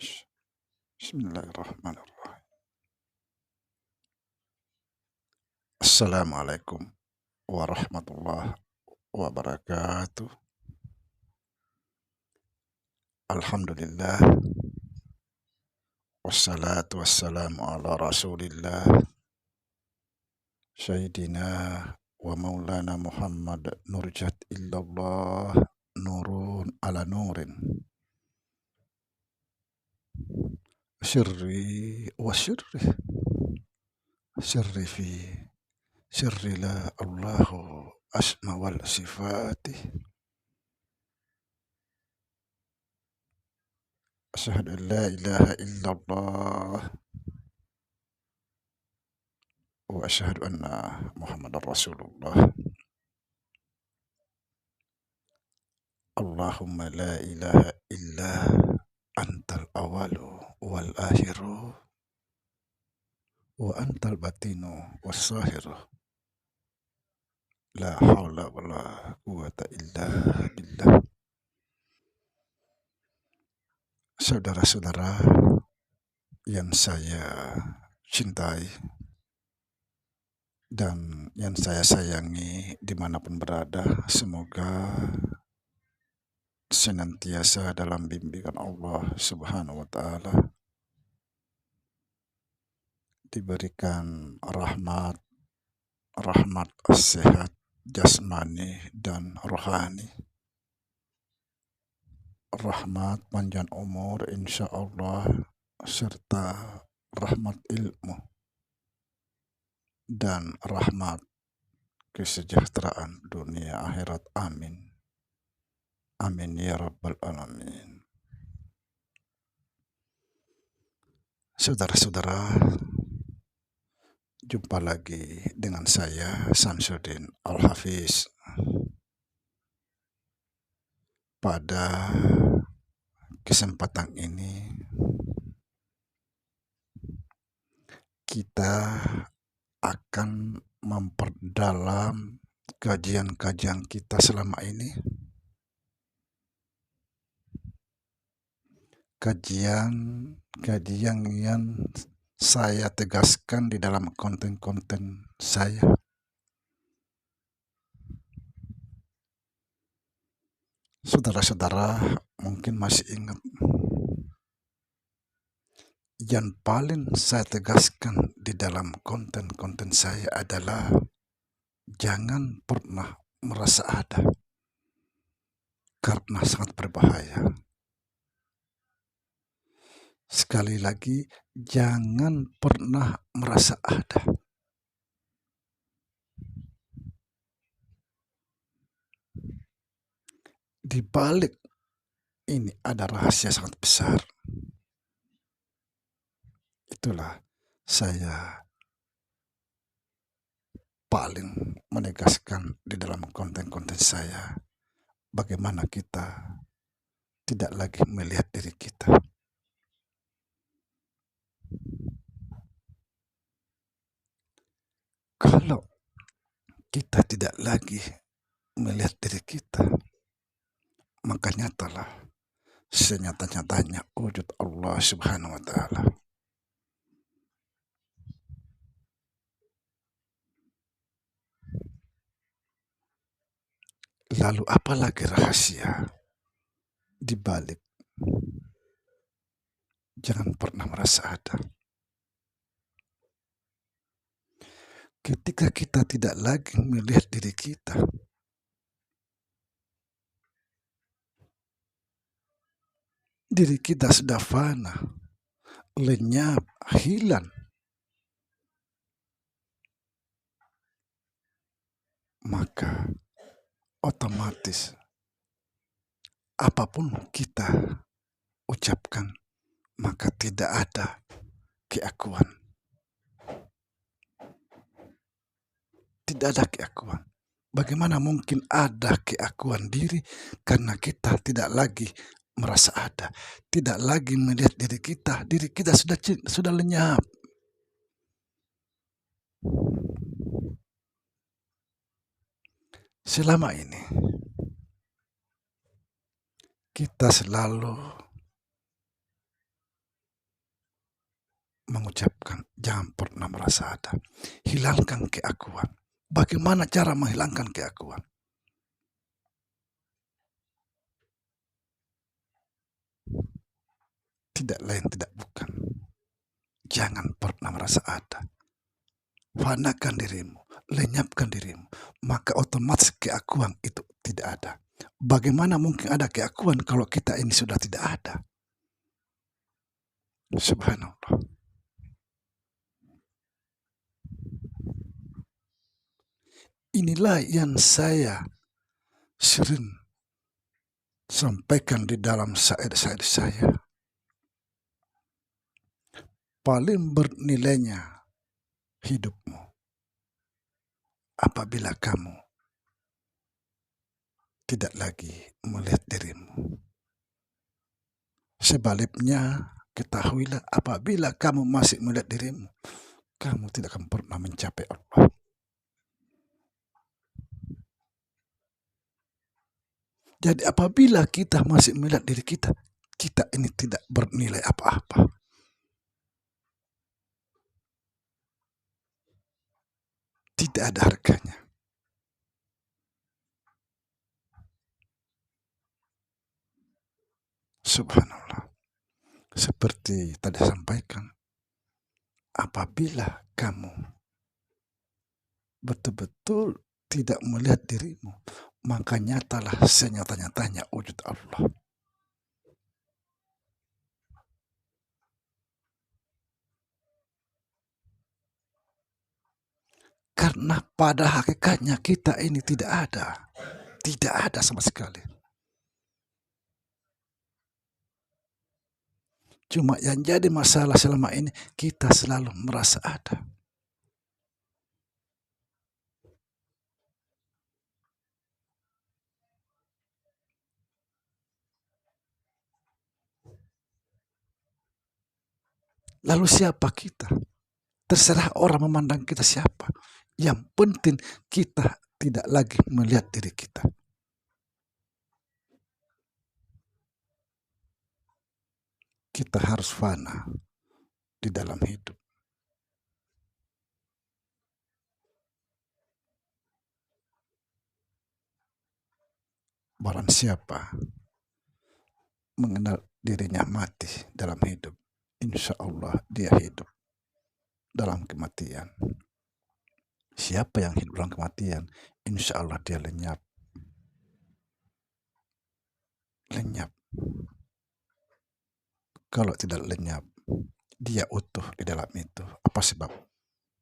Bismillahirrahmanirrahim. Assalamualaikum warahmatullahi wabarakatuh. Alhamdulillah, wassalatu wassalamu ala rasulillah, Sayyidina wa maulana Muhammad nurjat illallah, nurun ala nurin, sirri wa sirri fi sirri la Allahu asma wal sifatih. Asyhadu an la ilaha illallah wa asyhadu anna Muhammadar Rasulullah. Allahumma la ilaha illa antal awalu wal akhiru wa antal batinu was sahiru. La haula wala quwata illa billah. Saudara-saudara yang saya cintai dan yang saya sayangi dimanapun berada, semoga senantiasa dalam bimbingan Allah Subhanahu wa Ta'ala, diberikan rahmat sehat jasmani dan rohani, rahmat panjang umur insya Allah, serta rahmat ilmu dan rahmat kesejahteraan dunia akhirat. Amin. Amin ya rabbal alamin. Saudara-saudara, jumpa lagi dengan saya Samsudin Al-Hafiz. Pada kesempatan ini kita akan memperdalam kajian-kajian kita selama ini. Kajian yang saya tegaskan di dalam konten-konten saya. Saudara-saudara mungkin masih ingat, yang paling saya tegaskan di dalam konten-konten saya adalah jangan pernah merasa ada, karena sangat berbahaya. Sekali lagi, jangan pernah merasa ada. Di balik ini ada rahasia sangat besar. Itulah saya paling menegaskan di dalam konten-konten saya, bagaimana kita tidak lagi melihat diri kita. Kalau kita tidak lagi melihat diri kita, maka nyatalah senyata-nyatanya wujud Allah Subhanahu wa Ta'ala. Lalu apalagi rahasia di balik jangan pernah merasa ada? Ketika kita tidak lagi melihat diri kita, diri kita sudah fana, lenyap, hilang, maka otomatis apapun kita ucapkan, maka tidak ada keakuan. Tidak ada keakuan. Bagaimana mungkin ada keakuan diri? Karena kita tidak lagi merasa ada, tidak lagi melihat diri kita sudah lenyap. Selama ini kita selalu mengucapkan jangan pernah merasa ada. Hilangkan keakuan. Bagaimana cara menghilangkan keakuan? Tidak lain tidak bukan. Jangan pernah merasa ada. Fanakan dirimu, lenyapkan dirimu, maka otomatis keakuan itu tidak ada. Bagaimana mungkin ada keakuan kalau kita ini sudah tidak ada? Subhanallah. Inilah yang saya sering sampaikan di dalam syair-syair saya. Paling bernilainya hidupmu apabila kamu tidak lagi melihat dirimu. Sebaliknya, ketahuilah apabila kamu masih melihat dirimu, kamu tidak akan pernah mencapai Allah. Jadi apabila kita masih melihat diri kita, kita ini tidak bernilai apa-apa. Tidak ada harganya. Subhanallah. Seperti tadi sampaikan, apabila kamu betul-betul tidak melihat dirimu, maka nyatalah senyata-nyatanya wujud Allah. Karena pada hakikatnya kita ini tidak ada sama sekali. Cuma yang jadi masalah selama ini, kita selalu merasa ada. Lalu siapa kita? Terserah orang memandang kita siapa. Yang penting kita tidak lagi melihat diri kita. Kita harus fana di dalam hidup. Barang siapa mengenal dirinya mati dalam hidup, insya Allah dia hidup dalam kematian. Siapa yang hidup dalam kematian, insya Allah dia lenyap. Lenyap. Kalau tidak lenyap, dia utuh di dalam itu. Apa sebab?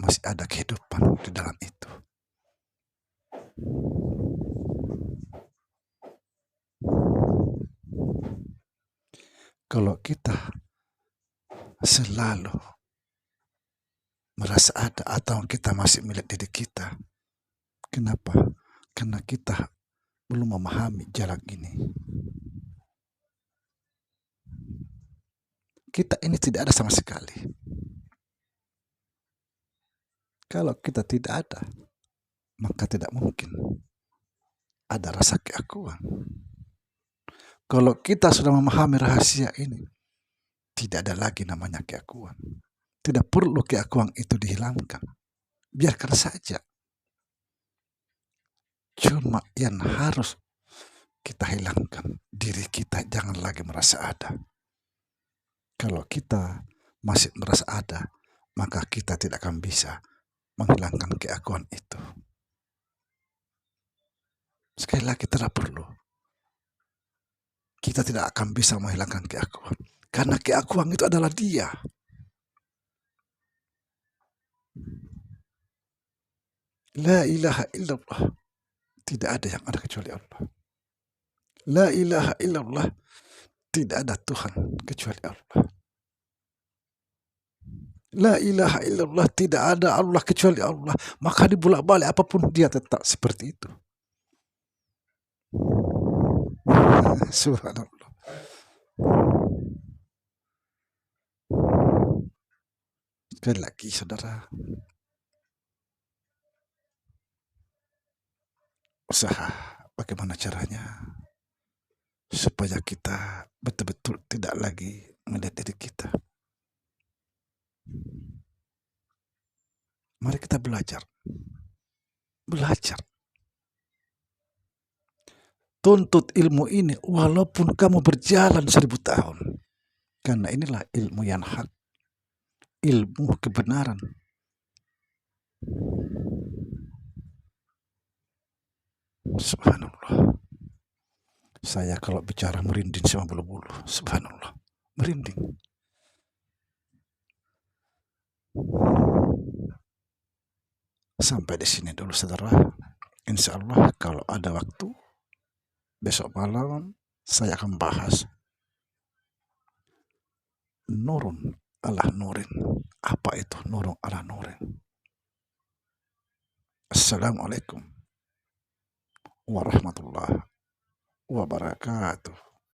Masih ada kehidupan di dalam itu. Kalau kita selalu merasa ada atau kita masih melihat diri kita, kenapa? Karena kita belum memahami jalan ini. Kita ini tidak ada sama sekali. Kalau kita tidak ada, maka tidak mungkin ada rasa keakuan. Kalau kita sudah memahami rahasia ini, tidak ada lagi namanya keakuan. Tidak perlu keakuan itu dihilangkan. Biarkan saja. Cuma yang harus kita hilangkan, diri kita jangan lagi merasa ada. Kalau kita masih merasa ada, maka kita tidak akan bisa menghilangkan keakuan itu. Sekali lagi tidak perlu. Kita tidak akan bisa menghilangkan keakuan. Karena keakuan itu adalah dia. La ilaha illallah. Tidak ada yang ada kecuali Allah. La ilaha illallah. Tidak ada Tuhan kecuali Allah. La ilaha illallah, tidak ada Allah kecuali Allah. Maka dibolak-balik apapun dia tetap seperti itu. Subhanallah. Sekali lagi saudara, usaha bagaimana caranya supaya kita betul-betul tidak lagi melihat diri kita. Mari kita belajar. Belajar. Tuntut ilmu ini walaupun kamu berjalan 1000 tahun. Karena inilah ilmu yang hak. Ilmu kebenaran. Subhanallah. Saya kalau bicara merinding sama bulu-bulu. Subhanallah. Merinding. Sampai di sini dulu saudara. Insya Allah kalau ada waktu besok malam saya akan bahas nurun ala nurin. Apa itu nurun ala nurin? Assalamualaikum warahmatullahi wabarakatuh.